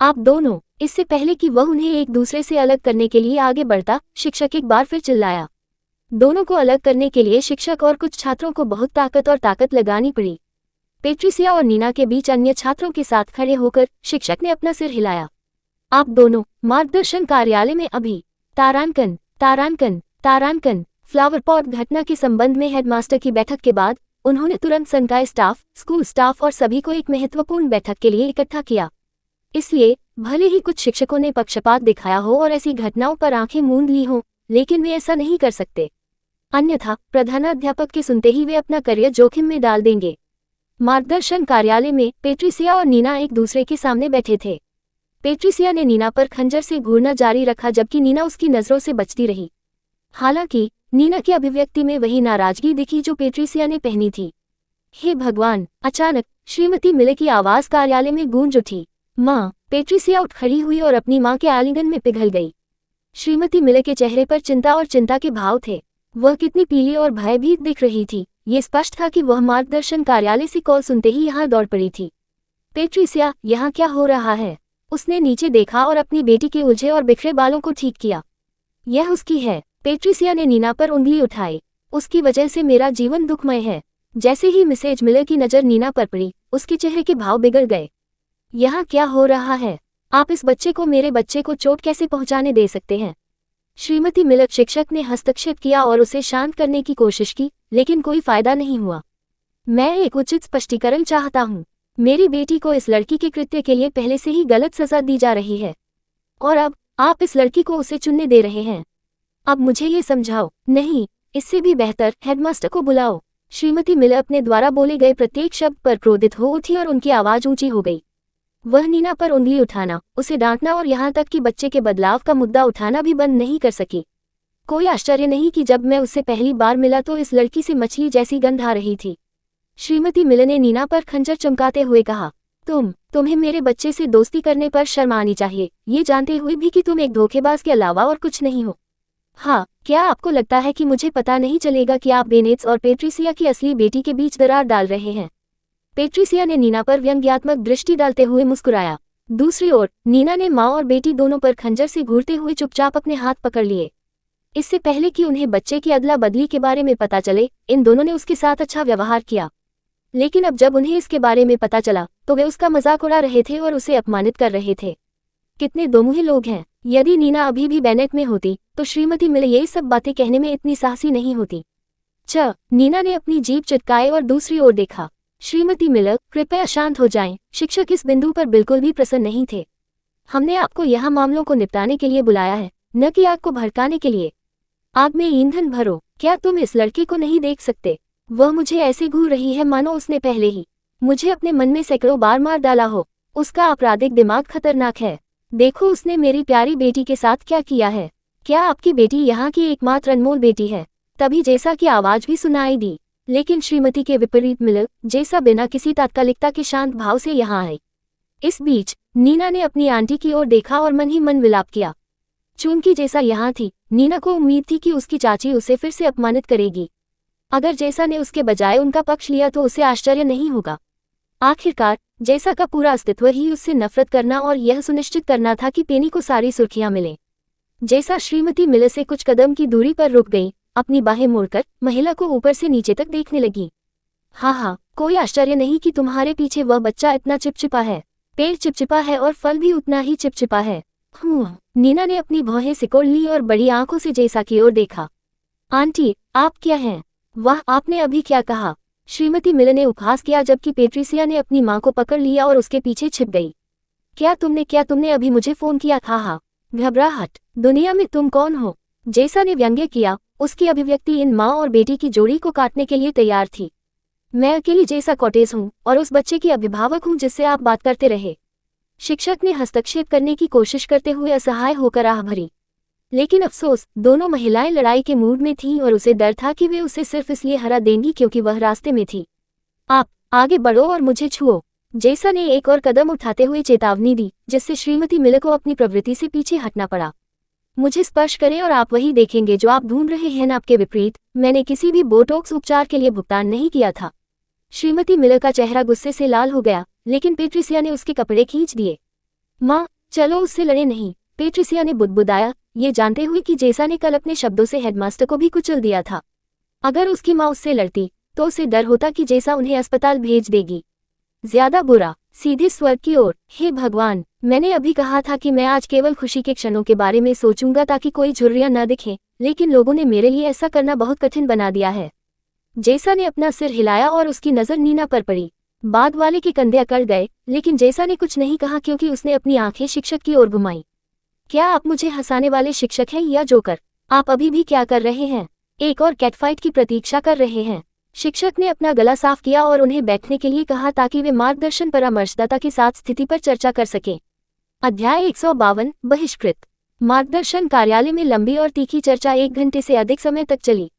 आप दोनों। इससे पहले कि वह उन्हें एक दूसरे से अलग करने के लिए आगे बढ़ता, शिक्षक एक बार फिर चिल्लाया। दोनों को अलग करने के लिए शिक्षक और कुछ छात्रों को बहुत ताकत लगानी पड़ी। पेट्रिसिया और नीना के बीच अन्य छात्रों के साथ खड़े होकर शिक्षक ने अपना सिर हिलाया। आप दोनों मार्गदर्शन कार्यालय में अभी। तारांकन, तारांकन, तारांकन। फ्लावर पॉट घटना के संबंध में हेडमास्टर की बैठक के बाद उन्होंने तुरंत संकाय स्टाफ, स्कूल स्टाफ और सभी को एक महत्वपूर्ण बैठक के लिए इकट्ठा किया। इसलिए भले ही कुछ शिक्षकों ने पक्षपात दिखाया हो और ऐसी घटनाओं पर आंखें मूंद ली हों, लेकिन वे ऐसा नहीं कर सकते। अन्यथा प्रधानाध्यापक के सुनते ही वे अपना करियर जोखिम में डाल देंगे। मार्गदर्शन कार्यालय में पेट्रिसिया और नीना एक दूसरे के सामने बैठे थे। पेट्रिसिया ने नीना पर खंजर से घूरना जारी रखा जबकि नीना उसकी नजरों से बचती रही। हालांकि नीना की अभिव्यक्ति में वही नाराजगी दिखी जो पेट्रिसिया ने पहनी थी। हे भगवान! अचानक श्रीमती मिले की आवाज कार्यालय में गूंज उठी। माँ! पेट्रिसिया उठ खड़ी हुई और अपनी माँ के आलिंगन में पिघल गई। श्रीमती मिले के चेहरे पर चिंता के भाव थे। वह कितनी पीली और भयभीत दिख रही थी। ये स्पष्ट था कि वह मार्गदर्शन कार्यालय से कॉल सुनते ही यहाँ दौड़ पड़ी थी। पेट्रिसिया, यहाँ क्या हो रहा है? उसने नीचे देखा और अपनी बेटी के उलझे और बिखरे बालों को ठीक किया। यह उसकी है। पेट्रिसिया ने नीना पर उंगली उठाई। उसकी वजह से मेरा जीवन दुखमय है। जैसे ही मिसेज मिलर की नज़र नीना पर पड़ी, उसके चेहरे के भाव बिगड़ गए। यहाँ क्या हो रहा है? आप इस बच्चे को, मेरे बच्चे को चोट कैसे पहुंचाने दे सकते हैं? श्रीमती मिलर। शिक्षक ने हस्तक्षेप किया और उसे शांत करने की कोशिश की, लेकिन कोई फायदा नहीं हुआ। मैं एक उचित स्पष्टीकरण चाहता हूँ। मेरी बेटी को इस लड़की के कृत्य के लिए पहले से ही गलत सजा दी जा रही है और अब आप इस लड़की को उसे चुनने दे रहे हैं। अब मुझे ये समझाओ। नहीं, इससे भी बेहतर हेडमास्टर को बुलाओ। श्रीमती मिलर अपने द्वारा बोले गए प्रत्येक शब्द पर क्रोधित हो उठी और उनकी आवाज ऊंची हो गई। वह नीना पर उंगली उठाना, उसे डांटना और यहाँ तक कि बच्चे के बदलाव का मुद्दा उठाना भी बंद नहीं कर सकी। कोई आश्चर्य नहीं कि जब मैं उससे पहली बार मिला तो इस लड़की से मछली जैसी गंध आ रही थी। श्रीमती मिलर ने नीना पर खंजर चमकाते हुए कहा, तुम्हें मेरे बच्चे से दोस्ती करने पर शर्म आनी चाहिए, ये जानते हुए भी कि तुम एक धोखेबाज के अलावा और कुछ नहीं हो। हाँ, क्या आपको लगता है कि मुझे पता नहीं चलेगा कि आप बेनेट्स और पेट्रिसिया की असली बेटी के बीच दरार डाल रहे हैं? पेट्रिसिया ने नीना पर व्यंग्यात्मक दृष्टि डालते हुए मुस्कुराया। दूसरी ओर नीना ने माँ और बेटी दोनों पर खंजर से घूरते हुए चुपचाप अपने हाथ पकड़ लिए। इससे पहले कि उन्हें बच्चे की अदला बदली के बारे में पता चले, इन दोनों ने उसके साथ अच्छा व्यवहार किया। लेकिन अब जब उन्हें इसके बारे में पता चला तो वे उसका मजाक उड़ा रहे थे और उसे अपमानित कर रहे थे। कितने दोमुहे लोग हैं। यदि नीना अभी भी बेनेट में होती तो श्रीमती मिलर ये सब बातें कहने में इतनी साहसी नहीं होती। नीना ने अपनी जीभ चटकाई और दूसरी ओर देखा। श्रीमती मिलर, कृपया शांत हो जाएं। शिक्षक इस बिंदु पर बिल्कुल भी प्रसन्न नहीं थे। हमने आपको यहाँ मामलों को निपटाने के लिए बुलाया है, न कि आग को भड़काने के लिए। आग में ईंधन भरो। क्या तुम इस लड़के को नहीं देख सकते? वह मुझे ऐसे घूर रही है मानो उसने पहले ही मुझे अपने मन में सैकड़ों बार मार डाला हो। उसका आपराधिक दिमाग खतरनाक है। देखो उसने मेरी प्यारी बेटी के साथ क्या किया है। क्या आपकी बेटी यहाँ की एकमात्र अनमोल बेटी है? तभी जैसा की आवाज भी सुनाई दी, लेकिन श्रीमती के विपरीत मिलर जैसा बिना किसी तात्कालिकता के शांत भाव से यहाँ आई। इस बीच नीना ने अपनी आंटी की ओर देखा और मन ही मन विलाप किया। चूंकि जैसा यहाँ थी, नीना को उम्मीद थी कि उसकी चाची उसे फिर से अपमानित करेगी। अगर जैसा ने उसके बजाय उनका पक्ष लिया तो उसे आश्चर्य नहीं होगा। आखिरकार जैसा का पूरा अस्तित्व ही उससे नफरत करना और यह सुनिश्चित करना था कि पेनी को सारी सुर्खियां मिलें। जैसा श्रीमती मिलर से कुछ कदम की दूरी पर रुक गई, अपनी बाहें मोड़कर महिला को ऊपर से नीचे तक देखने लगी। हाँ, कोई आश्चर्य नहीं कि तुम्हारे पीछे वह बच्चा इतना चिपचिपा है। पेड़ चिपचिपा है और फल भी उतना ही चिपचिपा है। नीना ने अपनी भौहें सिकोड़ ली और बड़ी आंखों से जैसा की ओर देखा। आंटी, आप क्या हैं? वाह, आपने अभी क्या कहा? श्रीमती मिलर ने उपहास किया, जबकि पेट्रिसिया ने अपनी मां को पकड़ लिया और उसके पीछे छिप गई। क्या तुमने अभी मुझे फोन किया था? हाँ, घबराहट, दुनिया में तुम कौन हो? जैसा ने व्यंग्य किया। उसकी अभिव्यक्ति इन माँ और बेटी की जोड़ी को काटने के लिए तैयार थी। मैं अकेली जैसा कॉटेज हूँ और उस बच्चे की अभिभावक हूँ जिससे आप बात करते रहे। शिक्षक ने हस्तक्षेप करने की कोशिश करते हुए असहाय होकर आह भरी। लेकिन अफसोस, दोनों महिलाएं लड़ाई के मूड में थीं और उसे डर था कि वे उसे सिर्फ इसलिए हरा देंगी क्योंकि वह रास्ते में थी। आप आगे बढ़ो और मुझे छुओ। जैसा ने एक और कदम उठाते हुए चेतावनी दी, जिससे श्रीमती मिलर को अपनी प्रवृत्ति से पीछे हटना पड़ा। मुझे स्पर्श करें और आप वही देखेंगे जो आप ढूंढ रहे हैं। आपके विपरीत मैंने किसी भी बोटॉक्स उपचार के लिए भुगतान नहीं किया था। श्रीमती मिलर का चेहरा गुस्से से लाल हो गया, लेकिन पेट्रिसिया ने उसके कपड़े खींच दिए। माँ, चलो उससे लड़े नहीं, पेट्रिसिया ने बुदबुदाया, ये जानते हुए कि जैसा ने कल अपने शब्दों से हेडमास्टर को भी कुचल दिया था। अगर उसकी माँ उससे लड़ती तो उसे डर होता कि जैसा उन्हें अस्पताल भेज देगी। ज्यादा बुरा, सीधे स्वर्ग की ओर। हे भगवान, मैंने अभी कहा था कि मैं आज केवल खुशी के क्षणों के बारे में सोचूंगा ताकि कोई झुर्रियां न दिखें, लेकिन लोगों ने मेरे लिए ऐसा करना बहुत कठिन बना दिया है। जैसा ने अपना सिर हिलाया और उसकी नजर नीना पर पड़ी। बाद वाले के कंधे अकड़ गए, लेकिन जैसा ने कुछ नहीं कहा क्योंकि उसने अपनी आंखें शिक्षक की ओर घुमाई। क्या आप मुझे हंसाने वाले शिक्षक हैं या जोकर? आप अभी भी क्या कर रहे हैं? एक और कैटफाइट की प्रतीक्षा कर रहे हैं? शिक्षक ने अपना गला साफ किया और उन्हें बैठने के लिए कहा ताकि वे मार्गदर्शन परामर्शदाता के साथ स्थिति पर चर्चा कर सकें। अध्याय 152, बहिष्कृत। मार्गदर्शन कार्यालय में लंबी और तीखी चर्चा 1 घंटे से अधिक समय तक चली।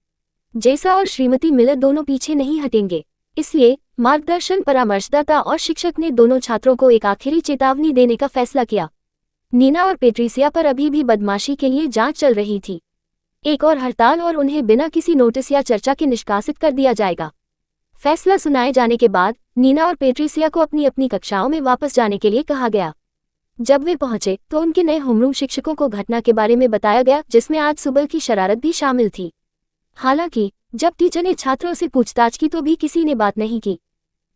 जैसा और श्रीमती मिलर दोनों पीछे नहीं हटेंगे, इसलिए मार्गदर्शन परामर्शदाता और शिक्षक ने दोनों छात्रों को एक आखिरी चेतावनी देने का फैसला किया। नीना और पेट्रिसिया पर अभी भी बदमाशी के लिए जांच चल रही थी। एक और हड़ताल और उन्हें बिना किसी नोटिस या चर्चा के निष्कासित कर दिया जाएगा। फैसला सुनाए जाने के बाद नीना और पेट्रिसिया को अपनी अपनी कक्षाओं में वापस जाने के लिए कहा गया। जब वे पहुंचे तो उनके नए होमरूम शिक्षकों को घटना के बारे में बताया गया, जिसमें आज सुबह की शरारत भी शामिल थी। हालांकि जब टीचर ने छात्रों से पूछताछ की तो भी किसी ने बात नहीं की।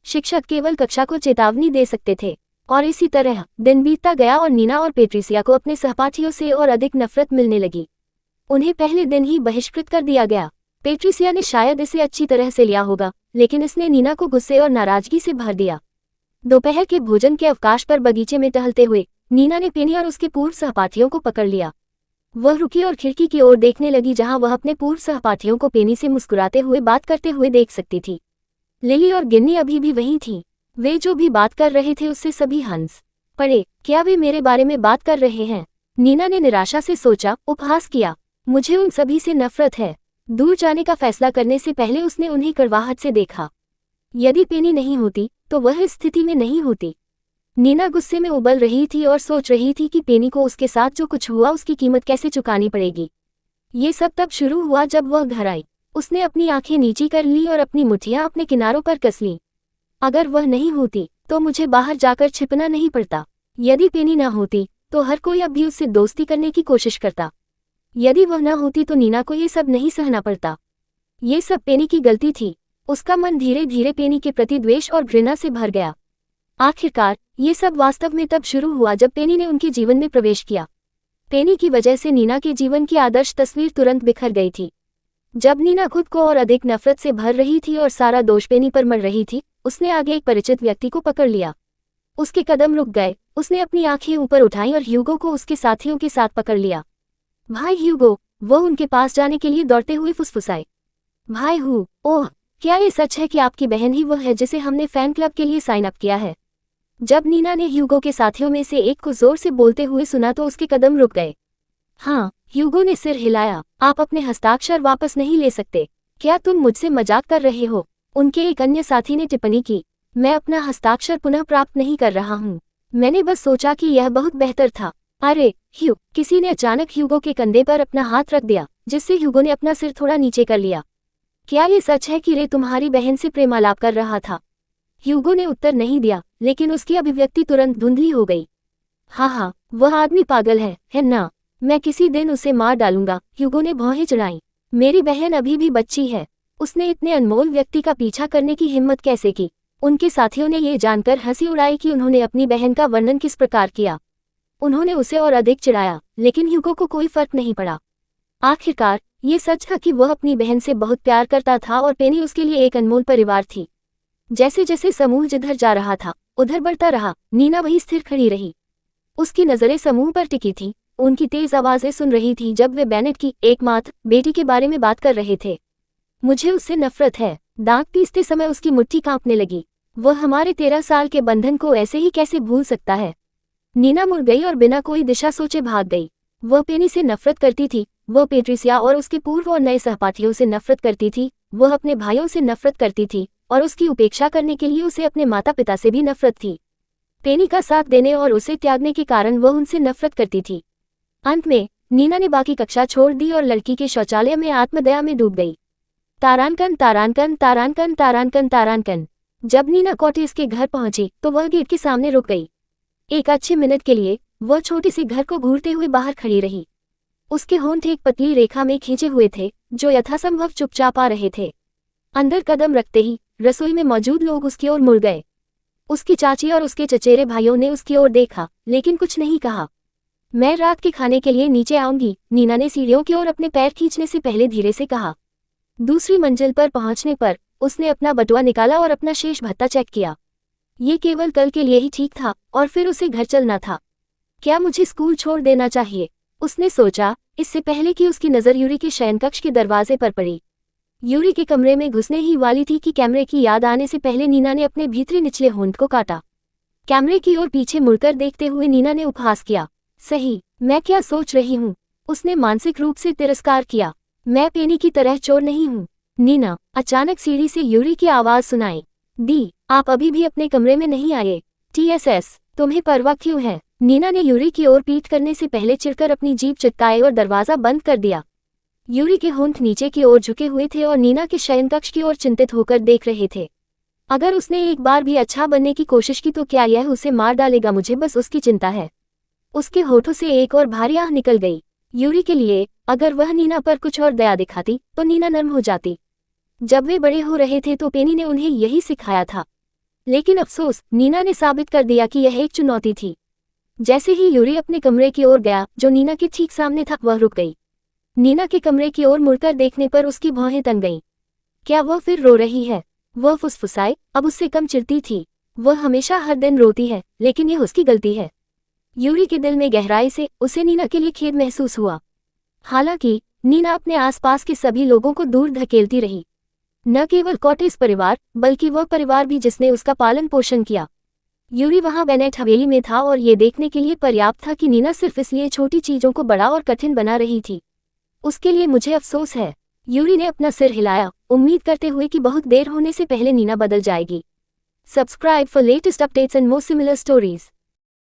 शिक्षक केवल कक्षा को चेतावनी दे सकते थे और इसी तरह दिन बीतता गया और नीना और पेट्रिसिया को अपने सहपाठियों से और अधिक नफरत मिलने लगी। उन्हें पहले दिन ही बहिष्कृत कर दिया गया। पेट्रिसिया ने शायद इसे अच्छी तरह से लिया होगा, लेकिन इसने नीना को गुस्से और नाराजगी से भर दिया। दोपहर के भोजन के अवकाश पर बगीचे में टहलते हुए नीना ने पेनी और उसके पूर्व सहपाठियों को पकड़ लिया। वह रुकी और खिड़की की ओर देखने लगी, जहां वह अपने पूर्व सहपाठियों को पेनी से मुस्कुराते हुए बात करते हुए देख सकती थी। लिली और गिन्नी अभी भी वहीं थीं। वे जो भी बात कर रहे थे उससे सभी हंस पड़े। क्या वे मेरे बारे में बात कर रहे हैं? नीना ने निराशा से सोचा, उपहास किया। मुझे उन सभी से नफरत है। दूर जाने का फैसला करने से पहले उसने उन्हें कड़वाहट से देखा। यदि पेनी नहीं होती तो वह इस स्थिति में नहीं होती। नीना गुस्से में उबल रही थी और सोच रही थी कि पेनी को उसके साथ जो कुछ हुआ उसकी कीमत कैसे चुकानी पड़ेगी। ये सब तब शुरू हुआ जब वह घर आई। उसने अपनी आंखें नीची कर ली और अपनी मुट्ठियां अपने किनारों पर कस लीं। अगर वह नहीं होती तो मुझे बाहर जाकर छिपना नहीं पड़ता। यदि पेनी न होती तो हर कोई अब भी उससे दोस्ती करने की कोशिश करता। यदि वह न होती तो नीना को ये सब नहीं सहना पड़ता। ये सब पेनी की गलती थी। उसका मन धीरे धीरे पेनी के प्रति द्वेष और घृणा से भर गया। आखिरकार ये सब वास्तव में तब शुरू हुआ जब पेनी ने उनके जीवन में प्रवेश किया। पेनी की वजह से नीना के जीवन की आदर्श तस्वीर तुरंत बिखर गई थी। जब नीना खुद को और अधिक नफरत से भर रही थी और सारा दोष पेनी पर मर रही थी, उसने आगे एक परिचित व्यक्ति को पकड़ लिया। उसके कदम रुक गए। उसने अपनी आंखें ऊपर उठाईं और ह्यूगो को उसके साथियों के साथ पकड़ लिया। भाई ह्यूगो, वह उनके पास जाने के लिए दौड़ते हुए फुसफुसाए। भाई हूँ, ओह, क्या ये सच है कि आपकी बहन ही वह है जिसे हमने फैन क्लब के लिए साइन अप किया है? जब नीना ने ह्यूगो के साथियों में से एक को जोर से बोलते हुए सुना तो उसके कदम रुक गए। हाँ, ह्यूगो ने सिर हिलाया। आप अपने हस्ताक्षर वापस नहीं ले सकते। क्या तुम मुझसे मजाक कर रहे हो? उनके एक अन्य साथी ने टिप्पणी की। मैं अपना हस्ताक्षर पुनः प्राप्त नहीं कर रहा हूँ। मैंने बस सोचा कि यह बहुत बेहतर था। अरे ह्यू, किसी ने अचानक ह्यूगो के कंधे पर अपना हाथ रख दिया, जिससे ह्यूगो ने अपना सिर थोड़ा नीचे कर लिया। क्या ये सच है कि रे तुम्हारी बहन से प्रेमालाप कर रहा था? ह्यूगो ने उत्तर नहीं दिया, लेकिन उसकी अभिव्यक्ति तुरंत धुंधली हो गई। हाँ, वह आदमी पागल है ना? मैं किसी दिन उसे मार डालूंगा। ह्यूगो ने भौहें चढ़ाईं। मेरी बहन अभी भी बच्ची है। उसने इतने अनमोल व्यक्ति का पीछा करने की हिम्मत कैसे की? उनके साथियों ने यह जानकर हंसी उड़ाई कि उन्होंने अपनी बहन का वर्णन किस प्रकार किया। उन्होंने उसे और अधिक चिढ़ाया, लेकिन ह्यूगो को कोई फर्क नहीं पड़ा। आखिरकार ये सच था कि वह अपनी बहन से बहुत प्यार करता था और पेनी उसके लिए एक अनमोल परिवार थी। जैसे जैसे समूह जिधर जा रहा था उधर बढ़ता रहा, नीना वहीं स्थिर खड़ी रही। उसकी नजरें समूह पर टिकी थी। उनकी तेज आवाजें सुन रही थी जब वे बेनेट की एकमात्र बेटी के बारे में बात कर रहे थे। मुझे उससे नफरत है। दांत पीसते समय उसकी मुट्ठी कांपने लगी। वह हमारे 13 साल के बंधन को ऐसे ही कैसे भूल सकता है? नीना मुड़ गई और बिना कोई दिशा सोचे भाग गई। वह पेनी से नफरत करती थी। वह पेट्रिसिया और उसके पूर्व और नए सहपाठियों से नफरत करती थी। वह अपने भाइयों से नफरत करती थी और उसकी उपेक्षा करने के लिए उसे अपने माता पिता से भी नफरत थी। पेनी का साथ देने और उसे त्यागने के कारण वह उनसे नफरत करती थी। अंत में नीना ने बाकी कक्षा छोड़ दी और लड़की के शौचालय में आत्मदया में डूब गई। तारानकन तारानकन तारानकन तारानकन तारानकन। जब नीना कॉटेज के घर पहुंची तो वह गेट के सामने रुक गई। एक अच्छे मिनट के लिए वह छोटे से घर को घूरते हुए बाहर खड़ी रही। उसके होंठ एक पतली रेखा में खींचे हुए थे, जो यथासंभव चुपचाप आ रहे थे। अंदर कदम रखते ही रसोई में मौजूद लोग उसकी ओर मुड़ गए। उसकी चाची और उसके चचेरे भाइयों ने उसकी ओर देखा, लेकिन कुछ नहीं कहा। मैं रात के खाने के लिए नीचे आऊंगी, नीना ने सीढ़ियों की ओर अपने पैर खींचने से पहले धीरे से कहा। दूसरी मंजिल पर पहुंचने पर उसने अपना बटुआ निकाला और अपना शेष भत्ता चेक किया। ये केवल कल के लिए ही ठीक था और फिर उसे घर चलना था। क्या मुझे स्कूल छोड़ देना चाहिए? उसने सोचा, इससे पहले कि उसकी नज़र यूरी के शयनकक्ष के दरवाजे पर पड़ी। यूरी के कमरे में घुसने ही वाली थी कि कैमरे की याद आने से पहले नीना ने अपने भीतरी निचले होंठ को काटा। कैमरे की ओर पीछे मुड़कर देखते हुए नीना ने उपहास किया। सही, मैं क्या सोच रही हूँ? उसने मानसिक रूप से तिरस्कार किया। मैं पेनी की तरह चोर नहीं हूँ। नीना, अचानक सीढ़ी से यूरी की आवाज सुनाई दी। आप अभी भी अपने कमरे में नहीं आए? TSS, तुम्हें परवाह क्यों है? नीना ने यूरी की ओर पीठ करने से पहले चिढ़कर अपनी जीभ चटकाए और दरवाजा बंद कर दिया। यूरी के होंठ नीचे की ओर झुके हुए थे और नीना के शयनकक्ष की ओर चिंतित होकर देख रहे थे। अगर उसने एक बार भी अच्छा बनने की कोशिश की तो क्या यह उसे मार डालेगा? मुझे बस उसकी चिंता है। उसके होठों से एक और भारी आह निकल गई। यूरी के लिए अगर वह नीना पर कुछ और दया दिखाती तो नीना नर्म हो जाती। जब वे बड़े हो रहे थे तो पेनी ने उन्हें यही सिखाया था। लेकिन अफसोस, नीना ने साबित कर दिया कि यह एक चुनौती थी। जैसे ही यूरी अपने कमरे की ओर गया, जो नीना के ठीक सामने था, वह रुक गई। नीना के कमरे की ओर मुड़कर देखने पर उसकी भौहें तन गईं। क्या वह फिर रो रही है? वह फुसफुसाए, अब उससे कम चिढ़ती थी। वह हमेशा हर दिन रोती है, लेकिन यह उसकी गलती है। यूरी के दिल में गहराई से उसे नीना के लिए खेद महसूस हुआ। हालांकि नीना अपने आसपास के सभी लोगों को दूर धकेलती रही। न केवल कॉटेज परिवार, बल्कि वह परिवार भी जिसने उसका पालन पोषण किया। यूरी वहां बेनेट हवेली में था और ये देखने के लिए पर्याप्त था कि नीना सिर्फ इसलिए छोटी चीजों को बड़ा और कठिन बना रही थी। उसके लिए मुझे अफसोस है। यूरी ने अपना सिर हिलाया, उम्मीद करते हुए कि बहुत देर होने से पहले नीना बदल जाएगी। Subscribe for latest updates and more similar stories.